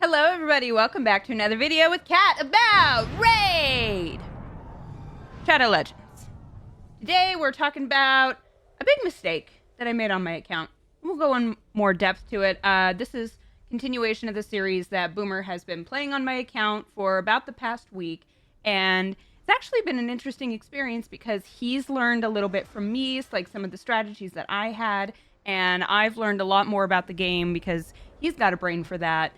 Hello everybody, welcome back to another video with Kat about Raid Shadow Legends. Today we're talking about a big mistake that I made on my account. We'll go in more depth to it. This is continuation of the series that Boomer has been playing on my account for about the past week, and it's actually been an interesting experience because he's learned a little bit from me, like some of the strategies that I had, and I've learned a lot more about the game because he's got a brain for that.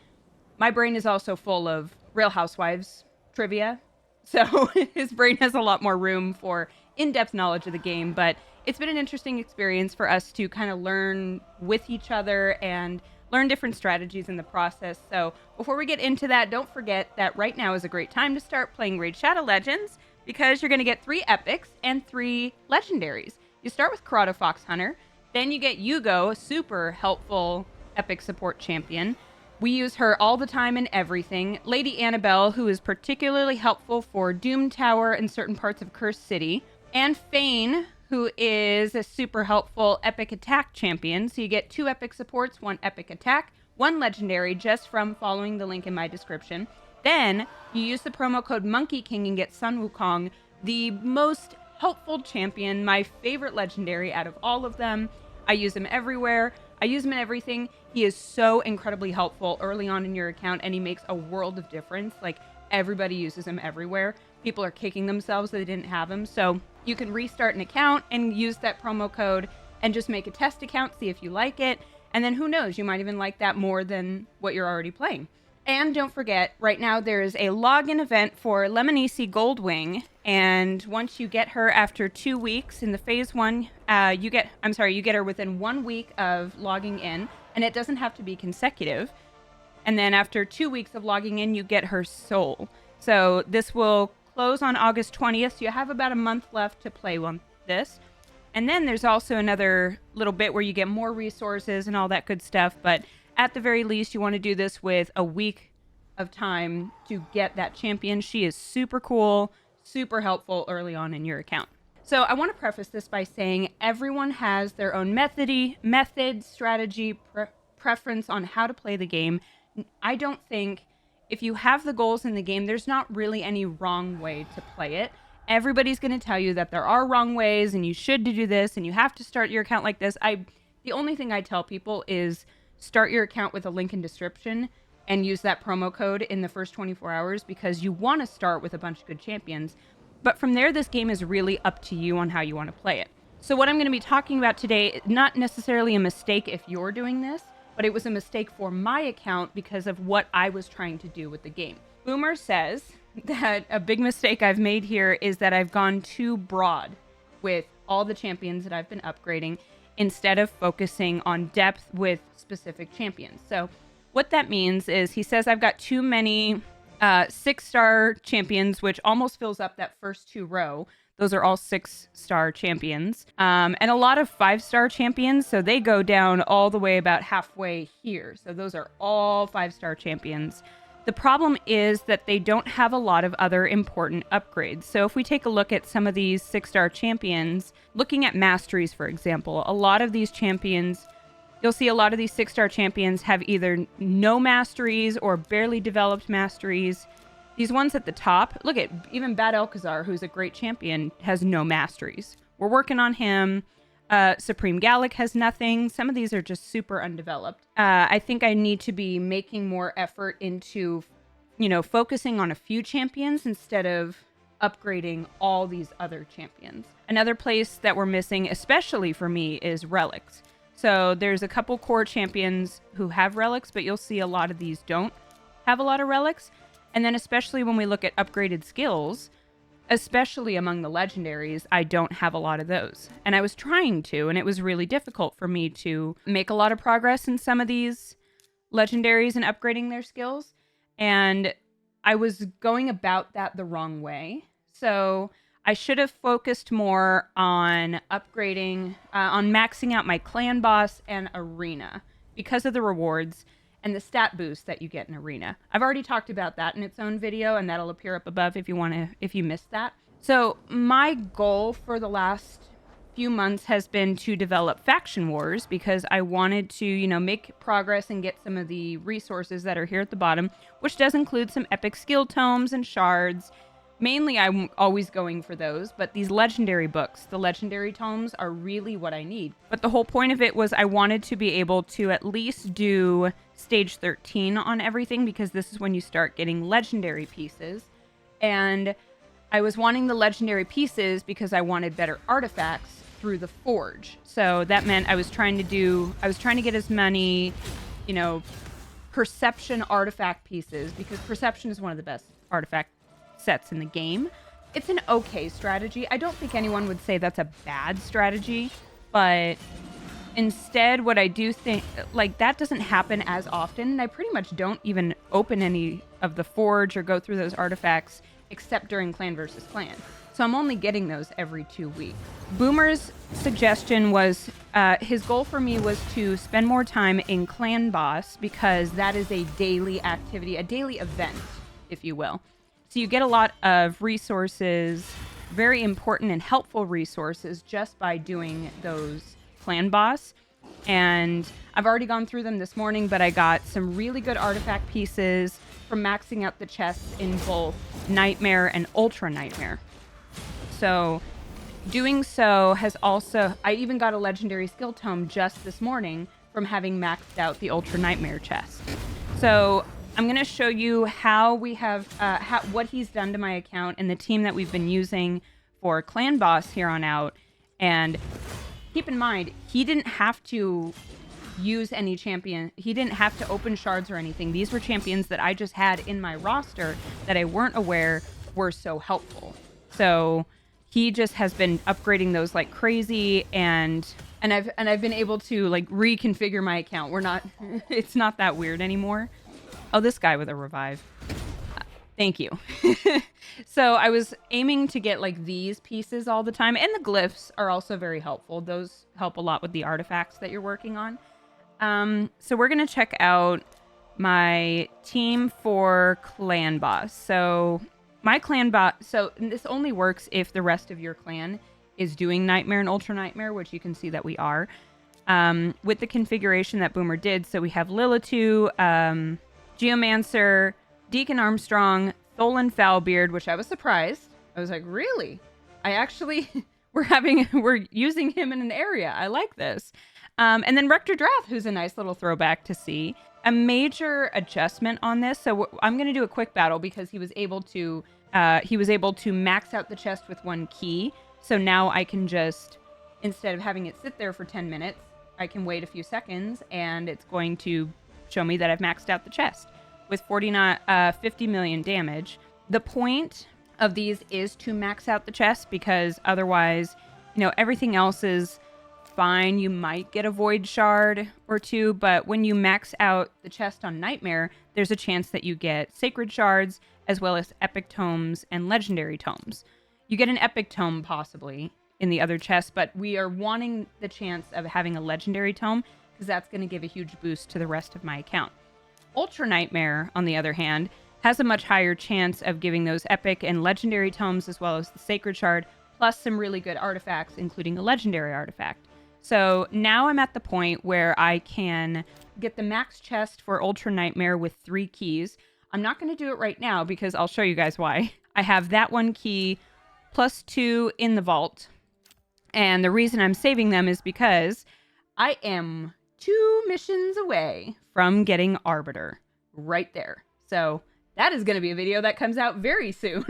My brain is also full of Real Housewives trivia, so his brain has a lot more room for in-depth knowledge of the game, but it's been an interesting experience for us to kind of learn with each other and learn different strategies in the process. So before we get into that, don't forget that right now is a great time to start playing Raid Shadow Legends because you're going to get 3 epics and 3 legendaries. You start with Karate Fox Hunter, then you get Yugo, a super helpful epic support champion. We use her all the time in everything. Lady Annabelle, who is particularly helpful for Doom Tower and certain parts of Cursed City. And Fane, who is a super helpful epic attack champion. So you get 2 epic supports, 1 epic attack, 1 legendary just from following the link in my description. Then you use the promo code Monkey King and get Sun Wukong, the most helpful champion, my favorite legendary out of all of them. I use him everywhere. I use him in everything. He is so incredibly helpful early on in your account, and he makes a world of difference. Like, everybody uses him everywhere. People are kicking themselves that they didn't have him. So you can restart an account and use that promo code and just make a test account, see if you like it. And then who knows, you might even like that more than what you're already playing. And don't forget, right now there is a login event for Lemonisi Goldwing, and once you get her after 2 weeks in the phase 1, you get her within 1 week of logging in, and it doesn't have to be consecutive. And then after 2 weeks of logging in, you get her soul. So this will close on August 20th, so you have about a month left to play on this. And then there's also another little bit where you get more resources and all that good stuff, but at the very least, you want to do this with a week of time to get that champion. She is super cool, super helpful early on in your account. So I want to preface this by saying everyone has their own method, strategy, preference on how to play the game. I don't think if you have the goals in the game, there's not really any wrong way to play it. Everybody's going to tell you that there are wrong ways and you should do this and you have to start your account like this. The only thing I tell people is start your account with a link in description and use that promo code in the first 24 hours because you want to start with a bunch of good champions. But from there, this game is really up to you on how you want to play it. So what I'm going to be talking about today, not necessarily a mistake if you're doing this, but it was a mistake for my account because of what I was trying to do with the game. Boomer says that a big mistake I've made here is that I've gone too broad with all the champions that I've been upgrading instead of focusing on depth with specific champions. So what that means is he says I've got too many 6-star champions, which almost fills up that first 2 row. Those are all 6-star champions. And a lot of 5-star champions, so they go down all the way about halfway here. So those are all 5-star champions. The problem is that they don't have a lot of other important upgrades. So if we take a look at some of these 6-star champions, looking at masteries, for example, a lot of these champions, you'll see a lot of these 6-star champions have either no masteries or barely developed masteries. These ones at the top, look at even Bad Alcazar, who's a great champion, has no masteries. We're working on him. Supreme Gallic has nothing. Some of these are just super undeveloped. I think I need to be making more effort into, focusing on a few champions instead of upgrading all these other champions. Another place that we're missing, especially for me, is relics. So there's a couple core champions who have relics, but you'll see a lot of these don't have a lot of relics. And then especially when we look at upgraded skills, especially among the legendaries, I don't have a lot of those. And I was trying to, and it was really difficult for me to make a lot of progress in some of these legendaries and upgrading their skills. And I was going about that the wrong way. So I should have focused more on upgrading, on maxing out my clan boss and arena because of the rewards and the stat boost that you get in arena. I've already talked about that in its own video, and that'll appear up above if you missed that. So my goal for the last few months has been to develop Faction Wars because I wanted to, you know, make progress and get some of the resources that are here at the bottom, which does include some epic skill tomes and shards. Mainly, I'm always going for those, but these legendary books, the legendary tomes, are really what I need. But the whole point of it was I wanted to be able to at least do stage 13 on everything, because this is when you start getting legendary pieces. And I was wanting the legendary pieces because I wanted better artifacts through the forge. So that meant I was trying to get as many, you know, perception artifact pieces, because perception is one of the best artifact sets in the game. It's an okay strategy. I don't think anyone would say that's a bad strategy, but instead what I do think, like, that doesn't happen as often, and I pretty much don't even open any of the forge or go through those artifacts except during clan versus clan. So I'm only getting those every 2 weeks. Boomer's suggestion was, his goal for me was to spend more time in Clan Boss, because that is a daily activity, a daily event, if you will. So you get a lot of resources, very important and helpful resources, just by doing those Clan Boss. And I've already gone through them this morning, but I got some really good artifact pieces from maxing out the chests in both Nightmare and Ultra Nightmare. So doing so has also, I even got a legendary skill tome just this morning from having maxed out the Ultra Nightmare chest. So I'm going to show you how we have, what he's done to my account and the team that we've been using for Clan Boss here on out. And keep in mind, he didn't have to use any champion. He didn't have to open shards or anything. These were champions that I just had in my roster that I weren't aware were so helpful. So he just has been upgrading those like crazy, and I've been able to like reconfigure my account. It's not that weird anymore. Oh, this guy with a revive. Thank you. So I was aiming to get like these pieces all the time, and the glyphs are also very helpful. Those help a lot with the artifacts that you're working on. So we're going to check out my team for Clan Boss. So my Clan Boss, so this only works if the rest of your clan is doing Nightmare and Ultra Nightmare, which you can see that we are. With the configuration that Boomer did, so we have Lilitu, Geomancer, Deacon Armstrong, Tholan Foulbeard, which I was surprised. I was like, really? We're using him in an area. I like this. And then Rector Drath, who's a nice little throwback to see. A major adjustment on this. So I'm going to do a quick battle because he was able to max out the chest with one key. So now I can just, instead of having it sit there for 10 minutes, I can wait a few seconds and it's going to show me that I've maxed out the chest with 50 million damage. The point of these is to max out the chest, because otherwise, you know, everything else is fine. You might get a void shard or two, but when you max out the chest on Nightmare, there's a chance that you get sacred shards as well as epic tomes and legendary tomes. You get an epic tome possibly in the other chest, but we are wanting the chance of having a legendary tome because that's going to give a huge boost to the rest of my account. Ultra Nightmare, on the other hand, has a much higher chance of giving those epic and legendary tomes as well as the sacred shard, plus some really good artifacts, including a legendary artifact. So now I'm at the point where I can get the max chest for Ultra Nightmare with 3 keys. I'm not going to do it right now because I'll show you guys why. I have that 1 key plus 2 in the vault. And the reason I'm saving them is because I am 2 missions away from getting Arbiter right there. So that is going to be a video that comes out very soon.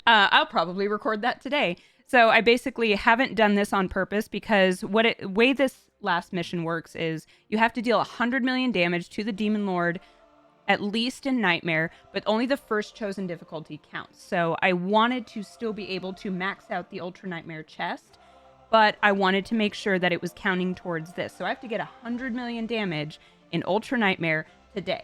I'll probably record that today. So I basically haven't done this on purpose because way this last mission works is you have to deal 100 million damage to the Demon Lord, at least in Nightmare, but only the first chosen difficulty counts. So I wanted to still be able to max out the Ultra Nightmare chest, but I wanted to make sure that it was counting towards this. So I have to get 100 million damage in Ultra Nightmare today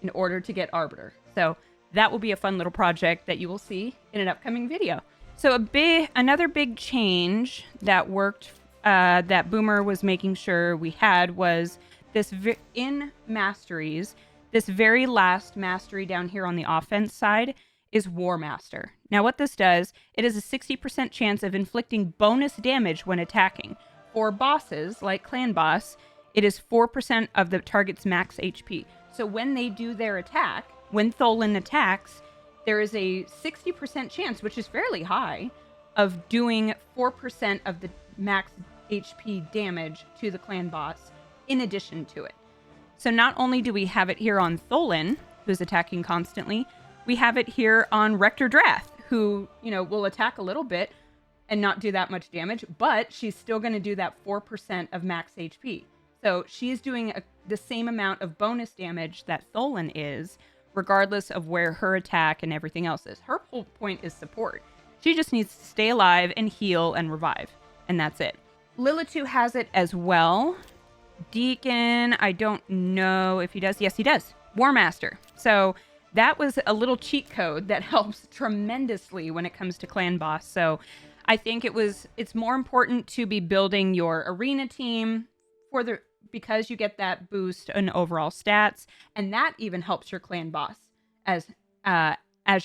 in order to get Arbiter. So that will be a fun little project that you will see in an upcoming video. So another big change that worked, that Boomer was making sure we had, was this in masteries. This very last mastery down here on the offense side is Wararmmaster. Now what this does, it is a 60% chance of inflicting bonus damage when attacking. For bosses, like Clan Boss, it is 4% of the target's max HP. So when they do their attack, when Tholen attacks, there is a 60% chance, which is fairly high, of doing 4% of the max HP damage to the Clan Boss in addition to it. So not only do we have it here on Tholen, who's attacking constantly, we have it here on Rector Drath, who, will attack a little bit and not do that much damage, but she's still going to do that 4% of max HP. So she's doing the same amount of bonus damage that Tholen is, regardless of where her attack and everything else is. Her whole point is support. She just needs to stay alive and heal and revive, and that's it. Lilitu has it as well. Deacon, I don't know if he does. Yes, he does. Wararmmaster. So that was a little cheat code that helps tremendously when it comes to Clan Boss. So I think it's more important to be building your arena team because you get that boost in overall stats, and that even helps your Clan Boss as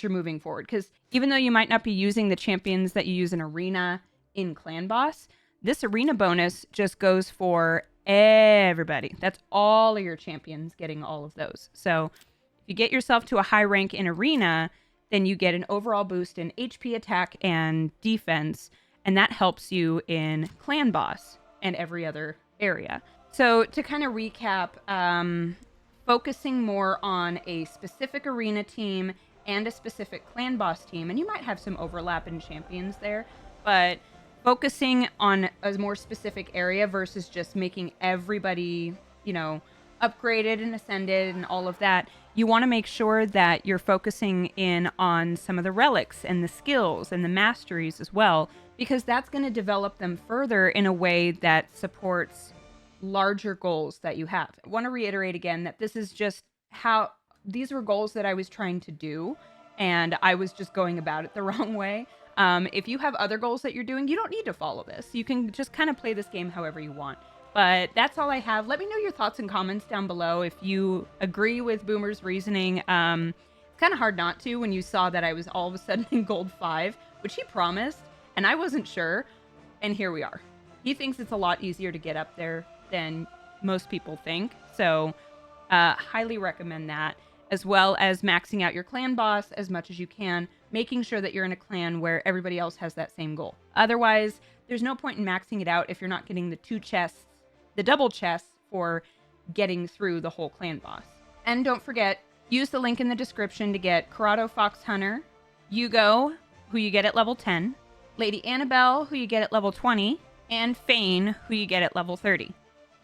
you're moving forward. Because even though you might not be using the champions that you use in arena in Clan Boss, this arena bonus just goes for everybody. That's all of your champions getting all of those. So if you get yourself to a high rank in arena, then you get an overall boost in HP, attack, and defense, and that helps you in Clan Boss and every other area. So to kind of recap, focusing more on a specific arena team and a specific Clan Boss team, and you might have some overlap in champions there, but focusing on a more specific area versus just making everybody, upgraded and ascended and all of that. You want to make sure that you're focusing in on some of the relics and the skills and the masteries as well, because that's going to develop them further in a way that supports larger goals that you have. I want to reiterate again that this is just these were goals that I was trying to do, and I was just going about it the wrong way. If you have other goals that you're doing, you don't need to follow this. You can just kind of play this game however you want. But that's all I have. Let me know your thoughts and comments down below if you agree with Boomer's reasoning. It's kind of hard not to when you saw that I was all of a sudden in gold 5, which he promised, and I wasn't sure, and here we are. He thinks it's a lot easier to get up there than most people think, so highly recommend that, as well as maxing out your Clan Boss as much as you can, making sure that you're in a clan where everybody else has that same goal. Otherwise, there's no point in maxing it out if you're not getting the double chests for getting through the whole Clan Boss. And don't forget, use the link in the description to get Corrado Fox Hunter, Hugo, who you get at level 10, Lady Annabelle, who you get at level 20, and Fane, who you get at level 30.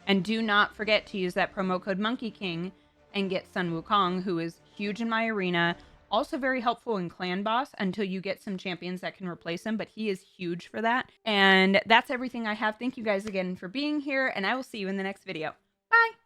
And do not forget to use that promo code Monkey King and get Sun Wukong, who is huge in my arena, also very helpful in Clan Boss until you get some champions that can replace him, but he is huge for that. And that's everything I have. Thank you guys again for being here, and I will see you in the next video. Bye!